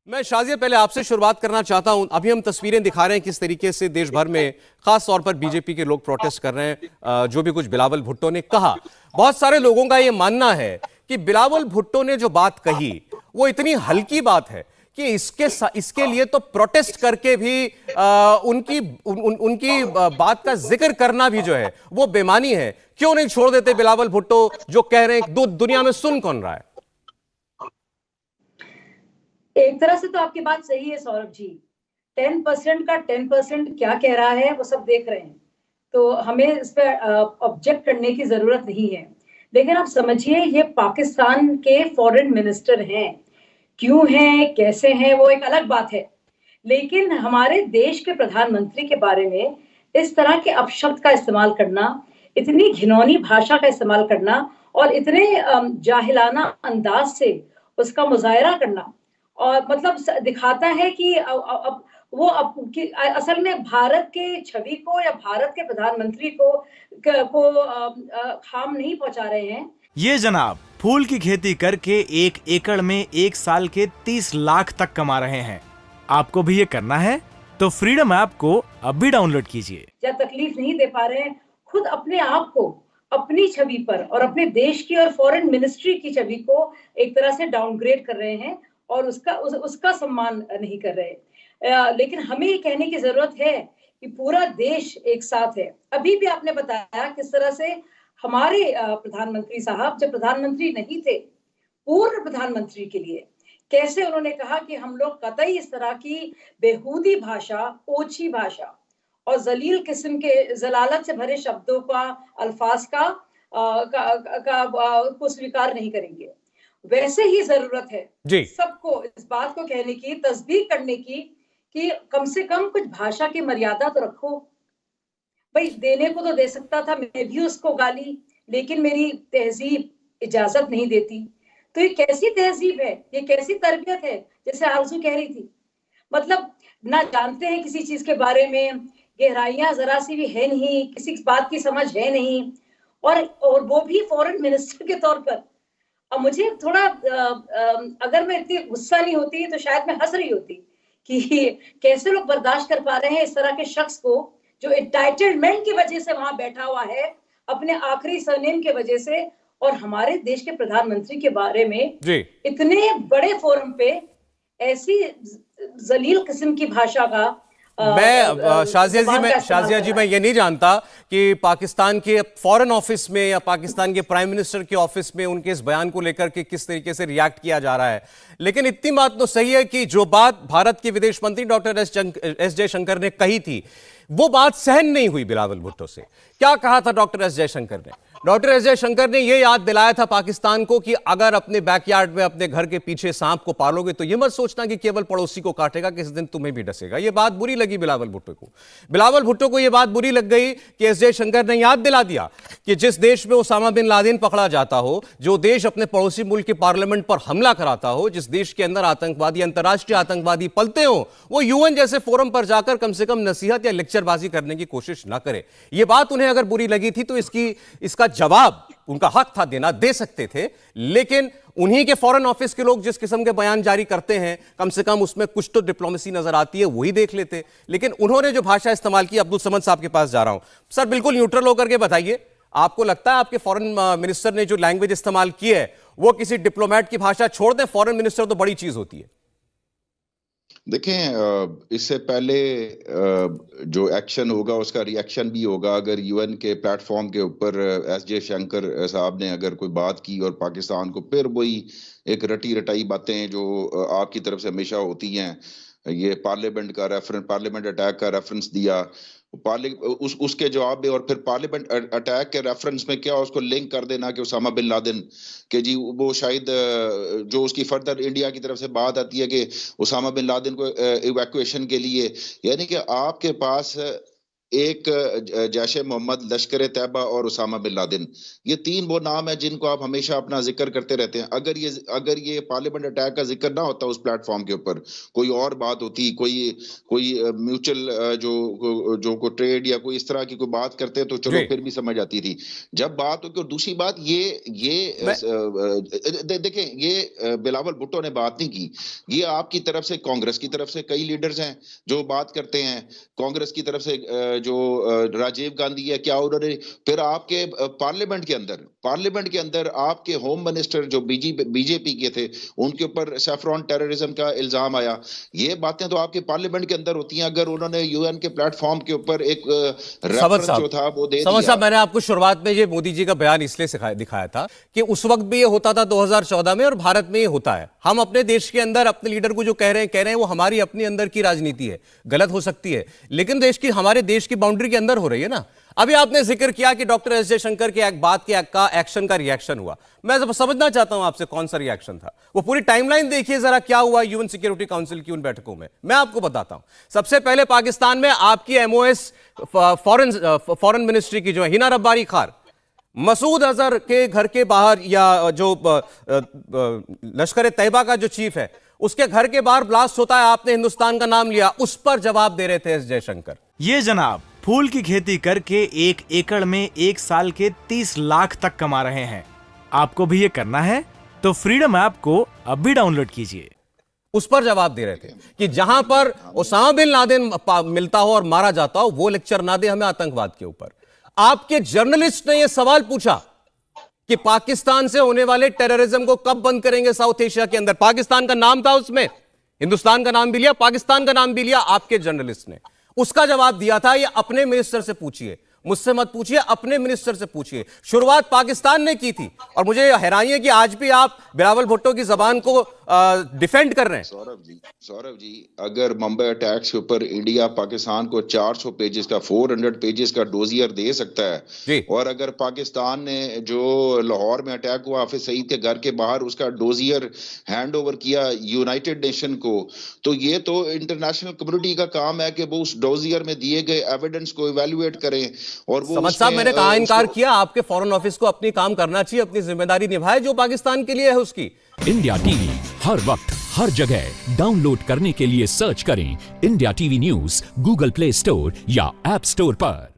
मैं शाजिया पहले आपसे शुरुआत करना चाहता हूं। अभी हम तस्वीरें दिखा रहे हैं किस तरीके से देश भर में खास तौर पर बीजेपी के लोग प्रोटेस्ट कर रहे हैं। जो भी कुछ बिलावल भुट्टो ने कहा, बहुत सारे लोगों का यह मानना है कि बिलावल भुट्टो ने जो बात कही वो इतनी हल्की बात है कि इसके लिए तो प्रोटेस्ट करके भी उनकी बात का जिक्र करना भी जो है वो बेमानी है। क्यों नहीं छोड़ देते बिलावल भुट्टो जो कह रहे हैं दुनिया में सुन कौन रहा है? एक तरह से तो आपकी बात सही है सौरभ जी। 10% का 10% क्या कह रहा है वो सब देख रहे हैं, तो हमें इस पर ऑब्जेक्ट करने की जरूरत नहीं है। लेकिन आप समझिए, ये पाकिस्तान के फॉरेन मिनिस्टर हैं, क्यों हैं कैसे हैं वो एक अलग बात है। लेकिन हमारे देश के प्रधानमंत्री के बारे में इस तरह के अपशब्द का इस्तेमाल करना, इतनी घिनौनी भाषा का इस्तेमाल करना और इतने जाहिलाना अंदाज से उसका मुजाहरा करना, और मतलब दिखाता है कि अब वो असल में भारत के छवि को या भारत के प्रधानमंत्री को हार्म नहीं पहुंचा रहे हैं। ये जनाब फूल की खेती करके 1 एकड़ में 1 साल के 30 लाख तक कमा रहे हैं। आपको भी ये करना है तो फ्रीडम ऐप को अभी डाउनलोड कीजिए। या तकलीफ नहीं दे पा रहे हैं, खुद अपने आप को, अपनी छवि पर और अपने देश की और फॉरेन मिनिस्ट्री की छवि को एक तरह से डाउनग्रेड कर रहे हैं और उसका सम्मान नहीं कर रहे। लेकिन हमें ये कहने की जरूरत है कि पूरा देश एक साथ है। अभी भी आपने बताया किस तरह से हमारे प्रधानमंत्री साहब जब प्रधानमंत्री नहीं थे, पूर्व प्रधानमंत्री के लिए कैसे उन्होंने कहा कि हम लोग कतई इस तरह की बेहूदी भाषा, ओछी भाषा और जलील किस्म के जलालत से भरे शब्दों का, अल्फाज को स्वीकार नहीं करेंगे। वैसे ही जरूरत है सबको इस बात को कहने की, तस्दीक करने की कि कम से कम कुछ भाषा की मर्यादा तो रखो। भाई देने को तो दे सकता था मैं भी उसको गाली, लेकिन मेरी तहजीब इजाजत नहीं देती। तो ये कैसी तहजीब है, ये कैसी तरबियत है? जैसे आरज़ू कह रही थी, मतलब ना जानते हैं किसी चीज के बारे में, गहराइयां जरा सी भी है नहीं, किसी बात की समझ है नहीं, और वो भी फॉरेन मिनिस्टर के तौर पर। अब मुझे थोड़ा अगर मैं इतनी गुस्सा नहीं होती तो शायद मैं हंस रही होती कि कैसे लोग बर्दाश्त कर पा रहे हैं इस तरह के शख्स को जो एंटाइटलमेंट की वजह से वहां बैठा हुआ है, अपने आखिरी सरनेम की वजह से, और हमारे देश के प्रधानमंत्री के बारे में इतने बड़े फोरम पे ऐसी जलील किस्म की भाषा का। मैं शाजिया जी मैं ये नहीं जानता कि पाकिस्तान के फॉरेन ऑफिस में या पाकिस्तान के प्राइम मिनिस्टर के ऑफिस में उनके इस बयान को लेकर के किस तरीके से रिएक्ट किया जा रहा है। लेकिन इतनी बात तो सही है कि जो बात भारत के विदेश मंत्री डॉक्टर एस जयशंकर ने कही थी, वो बात सहन नहीं हुई बिलावल भुट्टो से। क्या कहा था डॉक्टर एस जयशंकर ने? डॉक्टर एस जयशंकर ने यह याद दिलाया था पाकिस्तान को कि अगर अपने बैकयार्ड में, अपने घर के पीछे सांप को पालोगे तो यह मत सोचना कि केवल पड़ोसी को काटेगा, किसी दिन तुम्हें भी डसेगा। यह बात बुरी लगी बिलावल भुट्टो को। बिलावल भुट्टो को यह बात बुरी लग गई कि एस जयशंकर ने याद दिला दिया कि जिस देश में ओसामा बिन लादेन पकड़ा जाता हो, जो देश अपने पड़ोसी मुल्क के पार्लियामेंट पर हमला कराता हो, जिस देश के अंदर आतंकवादी, अंतर्राष्ट्रीय आतंकवादी पलते हो, वो यूएन जैसे फोरम पर जाकर कम से कम नसीहत या लेक्चरबाजी करने की कोशिश ना करे। यह बात उन्हें अगर बुरी लगी थी तो इसका जवाब उनका हक था देना, दे सकते थे। लेकिन उन्हीं के फॉरेन ऑफिस के लोग जिस किस्म के बयान जारी करते हैं, कम से कम उसमें कुछ तो डिप्लोमेसी नजर आती है, वही देख लेते। लेकिन उन्होंने जो भाषा इस्तेमाल की, अब्दुल समद साहब के पास जा रहा हूं सर, बिल्कुल न्यूट्रल होकर के बताइए, आपको लगता है आपके फॉरेन मिनिस्टर ने जो लैंग्वेज इस्तेमाल की है वो किसी डिप्लोमेट की भाषा? छोड़ दें, फॉरेन मिनिस्टर तो बड़ी चीज होती है। देखें, इससे पहले जो एक्शन होगा उसका रिएक्शन भी होगा। अगर यूएन के प्लेटफॉर्म के ऊपर एस जयशंकर साहब ने अगर कोई बात की और पाकिस्तान को फिर वही एक रटी रटाई बातें जो आपकी तरफ से हमेशा होती हैं, ये पार्लियामेंट अटैक का रेफरेंस दिया, उसके जवाब में, और फिर पार्लियामेंट अटैक के रेफरेंस में क्या उसको लिंक कर देना कि उसामा बिन लादेन के जी वो शायद जो उसकी फर्दर इंडिया की तरफ से बात आती है कि उसामा बिन लादेन को इवैक्यूएशन के लिए, यानी कि आपके पास एक जैश मोहम्मद, लश्कर तैयबा और उसामा बिन लादेन, ये 3 वो नाम है जिनको आप हमेशा अपना जिक्र करते रहते हैं। अगर ये पार्लियामेंट अटैक का जिक्र ना होता उस प्लेटफॉर्म के ऊपर, कोई और बात होती, कोई म्यूचुअल जो को ट्रेड या कोई इस तरह की कोई बात करते तो चलो फिर भी समझ आती थी। जब बात होगी, और दूसरी बात देखें, ये बिलावल भुट्टो ने बात नहीं की, ये आपकी तरफ से, कांग्रेस की तरफ से कई लीडर्स हैं जो बात करते हैं, कांग्रेस की तरफ से जो राजीव गांधी है, क्या उन्होंने फिर आपके पार्लियामेंट के अंदर आपके होम मिनिस्टर जो बीजेपी के थे, उनके ऊपर सैफरॉन टेररिज्म का इल्जाम आया। ये बातें तो आपके पार्लियामेंट के अंदर होती हैं। अगर उन्होंने यूएन के प्लेटफॉर्म के ऊपर एक रेफरेंस जो था वो दे दिया। मैंने आपको शुरुआत में ये मोदी जी का बयान इसलिए दिखाया था कि उस वक्त भी ये होता था 2014 में, और भारत में ये होता है। हम अपने देश के अंदर अपने लीडर को जो कह रहे हैं वो हमारी अपनी अंदर की राजनीति है, गलत हो सकती है, लेकिन हमारे देश की बाउंड्री के अंदर हो रही है ना। अभी आपने जिक्र किया कि डॉक्टर एस जयशंकर के एक बात का एक्शन का रिएक्शन हुआ। मैं समझना चाहता हूं आपसे कौन सा रिएक्शन था। वो पूरी टाइमलाइन देखिए जरा, क्या हुआ यूएन सिक्योरिटी काउंसिल की उन बैठकों में। मैं आपको बताता हूं। सबसे पहले पाकिस्तान में आपकी एमओएस फॉरेन मिनिस्ट्री की जो है हिना रब्बारी खार, मसूद अजहर के घर के बाहर, या जो लश्कर तैयबा का जो चीफ है उसके घर के बाहर ब्लास्ट होता है, आपने हिंदुस्तान का नाम लिया, उस पर जवाब दे रहे थे एस जयशंकर। ये जनाब फूल की खेती करके 1 एकड़ में 1 साल के 30 लाख तक कमा रहे हैं। आपको भी ये करना है तो फ्रीडम ऐप को अभी डाउनलोड कीजिए। उस पर जवाब दे रहे थे कि जहां पर ओसामा बिन लादेन मिलता हो और मारा जाता हो, वो लेक्चर ना दे हमें आतंकवाद के ऊपर। आपके जर्नलिस्ट ने यह सवाल पूछा कि पाकिस्तान से होने वाले टेररिज्म को कब बंद करेंगे साउथ एशिया के अंदर। पाकिस्तान का नाम था उसमें, हिंदुस्तान का नाम भी लिया, पाकिस्तान का नाम भी लिया आपके जर्नलिस्ट ने। उसका जवाब दिया था, ये अपने मिनिस्टर से पूछिए, मुझसे मत पूछिए, अपने मिनिस्टर से पूछिए। शुरुआत पाकिस्तान ने की थी, और मुझे हैरानी है कि आज भी आप बिलावल भुट्टो की जबान को डिफेंड कर रहे हैं। सौरभ जी, अगर मुंबई अटैक्स के ऊपर इंडिया पाकिस्तान को 400 पेजेस का 400 पेजेस का डोजियर दे सकता है, और अगर पाकिस्तान ने जो लाहौर में अटैक हुआ हाफिज सईद के घर के बाहर उसका डोजियर हैंड ओवर किया यूनाइटेड नेशन को, तो ये तो इंटरनेशनल कम्युनिटी का काम है कि वो उस डोजियर में दिए गए एविडेंस को इवैल्यूएट करें। और वो समझ साहब, मैंने कहा इनकार किया, आपके फॉरेन ऑफिस को अपनी काम करना चाहिए, अपनी जिम्मेदारी निभाए जो पाकिस्तान के लिए है उसकी। इंडिया टीवी हर वक्त हर जगह डाउनलोड करने के लिए सर्च करें India TV news Google play store या ऐप स्टोर पर।